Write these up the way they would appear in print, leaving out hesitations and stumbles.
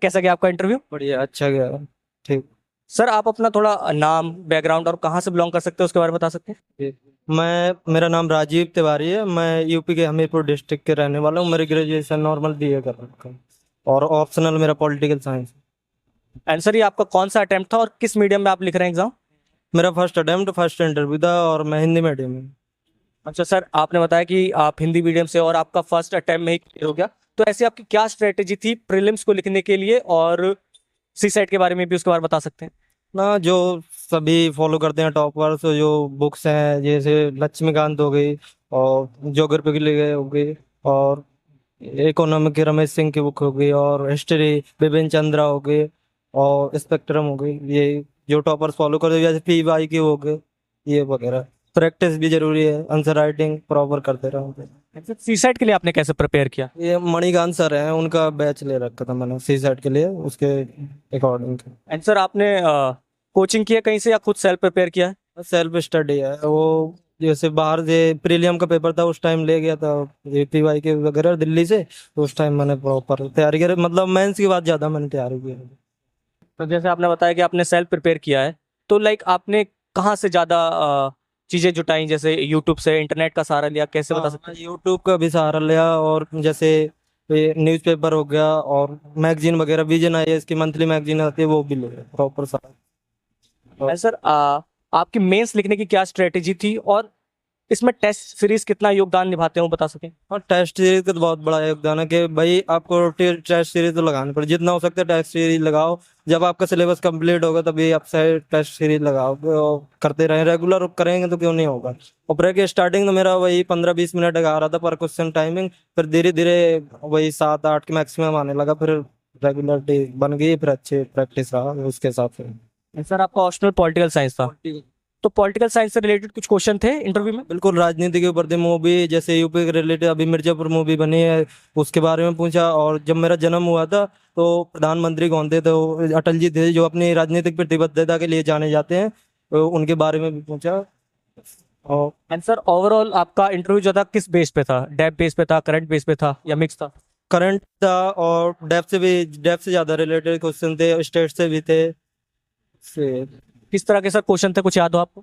कैसा गया आपका इंटरव्यू? बढ़िया, अच्छा गया। ठीक। सर आप अपना थोड़ा नाम, बैकग्राउंड और कहाँ से बिलोंग कर सकते हो उसके बारे में बता सकते हैं? ठीक। मेरा नाम राजीव तिवारी है। मैं यूपी के हमीरपुर डिस्ट्रिक्ट के रहने वाला हूँ। मेरी ग्रेजुएशन नॉर्मल बीए कर रखा हूँ और ऑप्शनल मेरा पॉलिटिकल साइंस। एंड सर ये आपका कौन सा अटेम्प्ट था और किस मीडियम में आप लिख रहे हैं एग्जाम? मेरा फर्स्ट अटेम्प्ट, फर्स्ट इंटरव्यू था और मैं हिंदी मीडियम में। अच्छा सर, आपने बताया कि आप हिंदी मीडियम से और आपका फर्स्ट अटेम्प्ट में ही क्लियर हो गया। तो ऐसी आपकी क्या स्ट्रेटेजी थी प्रीलिम्स को लिखने के लिए, और सी सेट के बारे में भी उसके बारे में बता सकते हैं? ना, जो सभी फॉलो करते हैं टॉपर्स, जो बुक्स हैं जैसे लक्ष्मीकांत हो गई और ज्योग्राफी के लिए हो गई और इकोनॉमिक की रमेश सिंह की बुक हो गई और हिस्ट्री बिपिन चंद्रा हो गई और स्पेक्ट्रम हो गई, ये जो टॉपर्स फॉलो करते हैं, जैसे पीवाई की हो गई, ये वगैरह। प्रैक्टिस भी जरूरी है, आंसर राइटिंग प्रॉपर करते रहो। अच्छा, सी सेट के लिए आपने कैसे प्रिपेयर किया? ये मणिकांत सर हैं, उनका बैच ले रखा था मैंने सी सेट के लिए, उसके अकॉर्डिंग। एंड सर आपने कोचिंग किया कहीं से या खुद सेल्फ प्रिपेयर किया है? सेल्फ स्टडी है वो। जैसे बाहर से प्रीलियम का पेपर था, उस टाइम ले गया था ये पीवाई के वगैरह दिल्ली से, तो उस टाइम मैंने प्रॉपर तैयारी करी, मतलब मेंस की बात ज्यादा मैंने तैयारी की है। तो जैसे आपने बताया कि आपने सेल्फ प्रिपेयर किया है, तो लाइक आपने कहाँ से ज़्यादा चीज़ें जुटाई, जैसे यूट्यूब से, इंटरनेट का सहारा लिया, कैसे बता सकते हाँ, यूट्यूब का भी सहारा लिया और जैसे ये न्यूज़पेपर हो गया और मैगजीन वगैरह, विजन आई है इसकी मंथली मैगजीन आती है, वो भी ले प्रॉपर सारा। हैं? सर आपकी मेंस लिखने की क्या स्ट्रेटेजी थी, और इसमें टेस्ट सीरीज कितना योगदान निभाते हैं वो बता सकें? और टेस्ट सीरीज का तो बहुत बड़ा योगदान है कि भाई आपको टेस्ट सीरीज तो लगानी पड़े, जितना हो सकता है टेस्ट सीरीज लगाओ। जब आपका सिलेबस कंप्लीट होगा तभी आप टेस्ट सीरीज लगाओ और करते रहें, रेगुलर करेंगे तो क्यों नहीं होगा। और ब्रेक स्टार्टिंग तो मेरा वही 15-20 मिनट आ रहा था पर क्वेश्चन टाइमिंग, फिर धीरे धीरे वही 7-8 के मैक्सिमम आने लगा, फिर रेगुलरिटी बन गई, फिर अच्छे प्रैक्टिस रहा उसके हिसाब से। सर आपका ऑप्शनल पॉलिटिकल साइंस था, तो पॉलिटिकल साइंस से रिलेटेड कुछ क्वेश्चन थे इंटरव्यू में? बिल्कुल, राजनीति के ऊपर थी मूवी, जैसे यूपी के रिलेटेड अभी मिर्जापुर मूवी बनी है उसके बारे में पूछा। और जब मेरा जन्म हुआ था तो प्रधानमंत्री कौन थे, तो अटल जी थे, जो अपनी राजनीतिक प्रतिबद्धता के लिए जाने जाते हैं, तो उनके बारे में भी पूछा। और एंड सर ओवरऑल आपका इंटरव्यू जो था किस बेस पे था? डेप बेस पे था, करंट बेस पे था, या मिक्स था? करंट था और डेप्थ से ज्यादा रिलेटेड क्वेश्चन थे, स्टेट से भी थे। किस तरह के सर क्वेश्चन थे, कुछ याद हो आपको?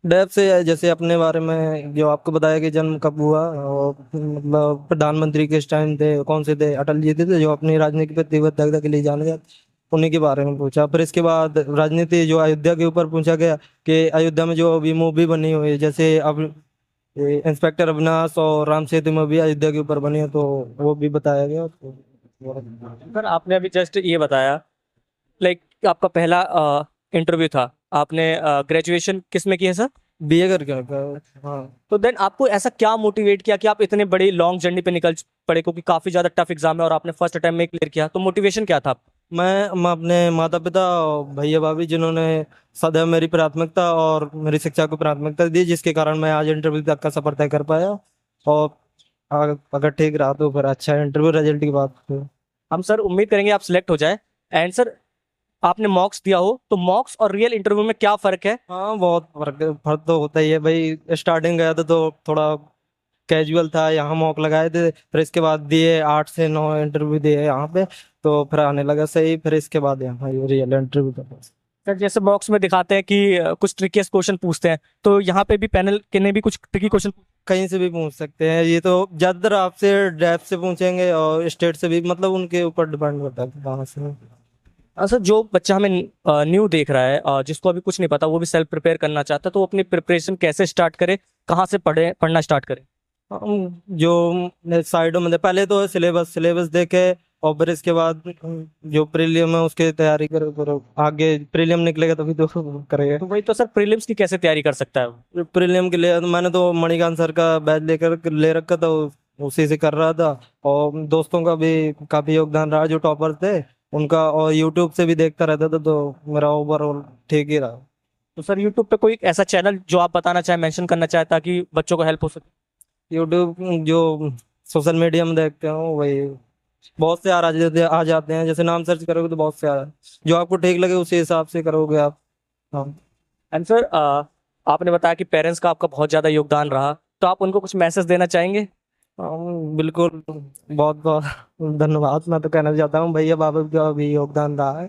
डेप्थ से जैसे अपने बारे में, जो आपको बताया कि जन्म कब हुआ और मतलब प्रधानमंत्री किस टाइम थे, कौन से थे, अटल जी थे जो अपनी राजनीतिक प्रतिबद्धता के लिए जाने जाते, उन्हीं के बारे में पूछा। फिर इसके बाद राजनीति जो अयोध्या के ऊपर पूछा गया कि अयोध्या में जो अभी मूवी बनी हुई है, जैसे अब ये इंस्पेक्टर अविनाश और राम सेतु मूवी अयोध्या के ऊपर बनी है, तो वो भी बताया गया। सर आपने अभी जस्ट ये बताया, लाइक आपका पहला इंटरव्यू था, आपने ग्रेजुएशन किस में की है सर? बीए करके हाँ। तो देन आपको ऐसा क्या मोटिवेट किया कि आप इतने बड़ी लॉन्ग जर्नी पे निकल पड़े, क्योंकि काफी ज्यादा टफ एग्जाम है और आपने फर्स्ट अटेम्प्ट में क्लियर किया, तो मोटिवेशन क्या था आपका? मैं अपने माता पिता और भैया भाभी, जिन्होंने सदैव मेरी प्राथमिकता और मेरी शिक्षा को प्राथमिकता दी, जिसके कारण मैं आज इंटरव्यू तक का सफर तय कर पाया। और अगर ठीक रहा तो फिर अच्छा इंटरव्यू रिजल्ट की बात है। हम सर उम्मीद करेंगे आप सिलेक्ट हो जाए। एंड सर आपने मॉक्स दिया हो, तो मॉक्स और रियल इंटरव्यू में क्या फर्क है? हाँ, बहुत फर्क तो होता ही है भाई। स्टार्टिंग गया था तो थोड़ा कैजुअल था, यहाँ मॉक लगाए थे, फिर इसके बाद दिए 8 से 9 इंटरव्यू दिए यहाँ पे, तो फिर आने लगा सही, फिर इसके बाद यहाँ रियल इंटरव्यू था। सर जैसे बॉक्स में दिखाते हैं कि कुछ ट्रिकीस्ट क्वेश्चन पूछते हैं, तो यहाँ पे भी पैनल के ने भी कुछ ट्रिकी क्वेश्चन? कहीं से भी पूछ सकते हैं, ये तो ज्यादातर आपसे डेप्थ से पूछेंगे और स्टेट से भी, मतलब उनके ऊपर डिपेंड करता है कहाँ से। सर जो बच्चा हमें न्यू देख रहा है, जिसको अभी कुछ नहीं पता, वो भी सेल्फ प्रिपेयर करना चाहता है, तो वो अपनी प्रिपरेशन कैसे स्टार्ट करे, कहाँ से पढ़ना स्टार्ट करे? जो साइडों में पहले तो सिलेबस सिलेबस देखे और फिर इसके बाद जो प्रीलियम है उसकी तैयारी करो, करो आगे प्रीलियम निकलेगा तभी तो करेगा। तो वही तो सर, प्रीलिम्स की कैसे तैयारी कर सकता है वो? प्रीलियम के लिए तो मैंने तो मणिकांत सर का बैच ले रखा था, उसी से कर रहा था। और दोस्तों का भी काफी योगदान रहा जो टॉपर थे उनका, और यूट्यूब से भी देखता रहता था, तो मेरा ओवरऑल ठीक ही रहा। तो सर यूट्यूब पे कोई ऐसा चैनल जो आप बताना चाहें, मेंशन करना चाहें, ताकि बच्चों को हेल्प हो सके? यूट्यूब जो सोशल मीडिया में देखते हो वही बहुत से आ जाते हैं, जैसे नाम सर्च करोगे तो बहुत से जो आपको ठीक लगे उसी हिसाब से करोगे आप। हाँ। एंड सर आपने बताया कि पेरेंट्स का आपका बहुत ज़्यादा योगदान रहा, तो आप उनको कुछ मैसेज देना चाहेंगे? बिल्कुल, बहुत बहुत धन्यवाद। मैं तो कहना चाहता हूँ भैया बाबा का भी योगदान रहा है,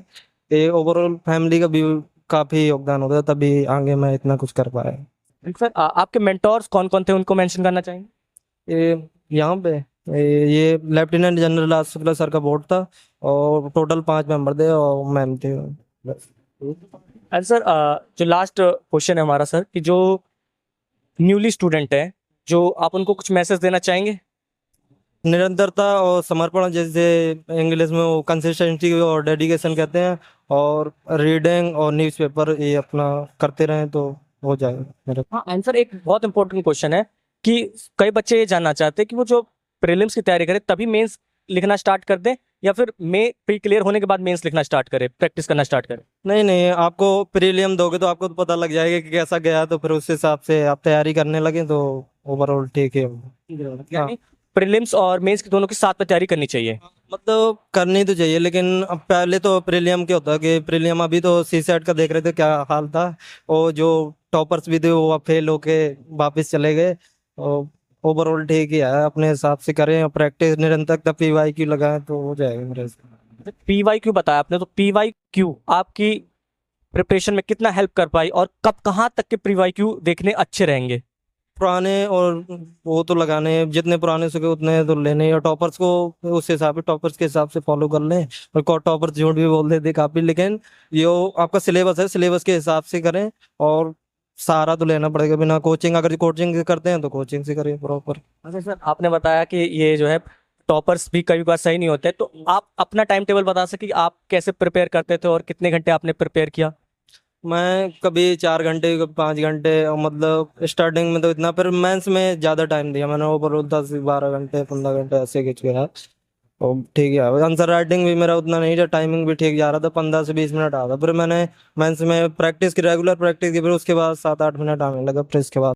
ये ओवरऑल फैमिली का भी काफी योगदान होता है, तभी आगे मैं इतना कुछ कर पाया। सर आपके मेंटोर्स कौन कौन थे, उनको मेंशन करना चाहेंगे? ये यहाँ पे ये लेफ्टिनेंट जनरल राज शुक्ला सर का बोर्ड था, और टोटल 5 मेंबर थे और मैम थे बस। एंड सर जो लास्ट क्वेश्चन है हमारा सर, कि जो न्यूली स्टूडेंट है, जो आप उनको कुछ मैसेज देना चाहेंगे? निरंतरता और समर्पण, जैसे इंग्लिश में वो कंसिस्टेंसी और डेडिकेशन कहते हैं, और रीडिंग और न्यूज़पेपर ये अपना करते रहें तो हो जाएगा मेरा। हाँ आंसर एक बहुत इंपॉर्टेंट क्वेश्चन है कि कई बच्चे ये जानना चाहते हैं कि वो जो प्रीलिम्स की तैयारी करें तभी मेंस लिखना स्टार्ट कर दें, या फिर मे प्री क्लियर होने के बाद मेंस लिखना स्टार्ट करें, प्रैक्टिस करना स्टार्ट करें? नहीं नहीं, आपको प्रीलियम दोगे तो आपको तो पता लग जाएगा कि कैसा गया, तो फिर उस हिसाब से आप तैयारी करने लगे तो ओवरऑल ठीक है। हाँ, यानी प्रीलिम्स और मेंस की दोनों की साथ में तैयारी करनी चाहिए। मतलब करनी तो चाहिए, लेकिन अब पहले तो प्रीलियम क्या होता है कि प्रीलियम, अभी तो सी सेट का देख रहे थे क्या हाल था, और जो टॉपर्स भी थे वो अब फेल होके वापस चले गए। और ओवरऑल ठीक ही है, अपने हिसाब से करें और प्रैक्टिस निरंतर PYQ लगाएं तो हो जाएगा मेरे हिसाब से। PYQ बताया आपने, तो PYQ आपकी प्रिपरेशन में कितना हेल्प कर पाई, और कब कहाँ तक के PYQ देखने अच्छे रहेंगे? पुराने और वो तो लगाने हैं, जितने पुराने सके उतने तो लेने हैं, और टॉपर्स को उस हिसाब से, टॉपर्स के हिसाब से फॉलो कर लें। और टॉपर्स झूठ भी बोल देते काफी, लेकिन यो आपका सिलेबस है, सिलेबस के हिसाब से करें, और सहारा तो लेना पड़ेगा बिना कोचिंग, अगर कोचिंग करते हैं तो कोचिंग से करें प्रॉपर। अच्छा सर, आपने बताया कि ये जो है टॉपर्स भी कई बार सही नहीं होते, तो आप अपना टाइम टेबल बता सके कि आप कैसे प्रिपेयर करते थे और कितने घंटे आपने प्रिपेयर किया? मैं कभी 4 घंटे, कभी 5 घंटे, और मतलब स्टार्टिंग में तो इतना, फिर मेंस में ज्यादा टाइम दिया मैंने, ओवरऑल 10 12 घंटे 15 घंटे ऐसे खींच के यार। और ठीक है, आंसर राइटिंग भी मेरा उतना नहीं था, टाइमिंग भी ठीक जा रहा था, 15 से 20 मिनट आ था। फिर मैंने मेंस में प्रैक्टिस की, रेगुलर प्रैक्टिस की, फिर उसके बाद 7 8 मिनट आने लगा, फिर इसके बाद